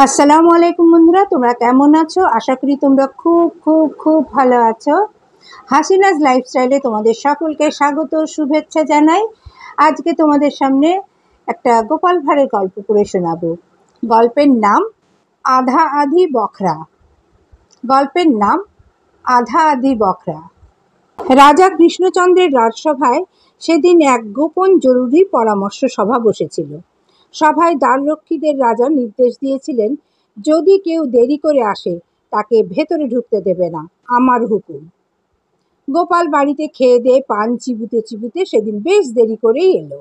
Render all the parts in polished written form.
আসসালামু আলাইকুম বন্ধুরা, তোমরা কেমন আছো? আশা করি তোমরা খুব খুব খুব ভালো আছো। হাসিনাজ লাইফস্টাইলে তোমাদের সকলকে স্বাগত, শুভেচ্ছা জানাই। আজকে তোমাদের সামনে একটা গোপাল ভাঁড়ের গল্প পড়ে শোনাবো। গল্পের নাম আধা আধি বখরা। গল্পের নাম আধা আধি বখরা। রাজা কৃষ্ণচন্দ্রের রাজসভায় সেদিন এক গোপন জরুরি পরামর্শ সভা বসেছিল। সভায় দ্বাররক্ষীদের রাজা নির্দেশ দিয়েছিলেন, যদি কেউ দেরি করে আসে তাকে ভেতরে ঢুকতে দেবে না, আমার হুকুম। গোপাল বাড়িতে খেয়ে দিয়ে পান চিবুতে চিবুতে সেদিন বেশ দেরি করেই এলো।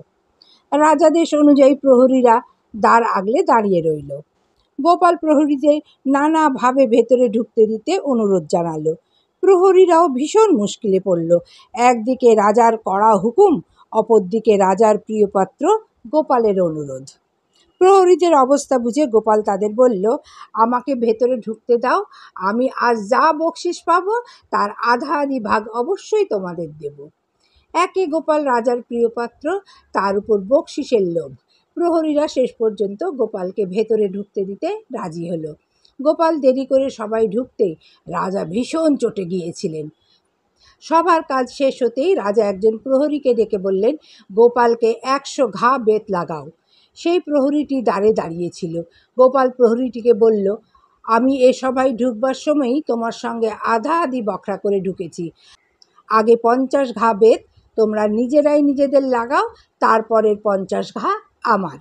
রাজাদেশ অনুযায়ী প্রহরীরা দ্বার আগলে দাঁড়িয়ে রইল। গোপাল প্রহরীদের নানাভাবে ভেতরে ঢুকতে দিতে অনুরোধ জানালো। প্রহরীরাও ভীষণ মুশকিলে পড়ল। একদিকে রাজার কড়া হুকুম, অপরদিকে রাজার প্রিয়পাত্র গোপালের অনুরোধ। প্রহরীদের অবস্থা বুঝে গোপাল তাদের বলল, আমাকে ভেতরে ঢুকতে দাও, আমি আজ যা বকশিস পাবো তার আধা আধি ভাগ অবশ্যই তোমাদের দেব। একে গোপাল রাজার প্রিয়পাত্র, তার উপর বকশিসের লোভ। প্রহরীরা শেষ পর্যন্ত গোপালকে ভেতরে ঢুকতে দিতে রাজি হলো। গোপাল দেরি করে সবাই ঢুকতেই রাজা ভীষণ চটে গিয়েছিলেন। সবার কাজ শেষ হতেই রাজা একজন প্রহরীকে ডেকে বললেন, গোপালকে 100 ঘা বেত লাগাও। সেই প্রহরীটি দ্বারে দাঁড়িয়েছিল। গোপাল প্রহরীটিকে বলল, আমি এ সভায় ঢুকবার সময়ই তোমার সঙ্গে আধা আধি বখরা করে ঢুকেছি। আগে 50 ঘা বেত তোমরা নিজেরাই নিজেদের লাগাও, তারপরের 50 ঘা আমার।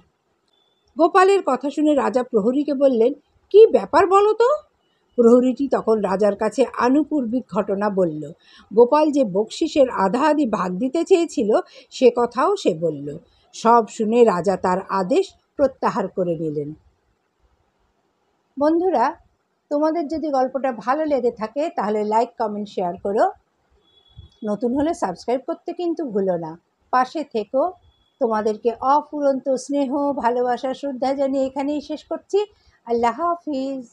গোপালের কথা শুনে রাজা প্রহরীকে বললেন, কি ব্যাপার বলো তো? প্রহরীটি তখন রাজার কাছে আনুপূর্বিক ঘটনা বলল। গোপাল যে বকশিসের আধা আধি ভাগ দিতে চেয়েছিল সে কথাও সে বলল। সব শুনে রাজা তার আদেশ প্রত্যাহার করে নিলেন। বন্ধুরা, তোমাদের যদি গল্পটা ভালো লেগে থাকে তাহলে লাইক, কমেন্ট, শেয়ার করো। নতুন হলে সাবস্ক্রাইব করতে কিন্তু ভুলো না। পাশে থেকো। তোমাদেরকে অফুরন্ত স্নেহ, ভালোবাসা, শ্রদ্ধা জানিয়ে এখানেই শেষ করছি। আল্লাহ হাফিজ।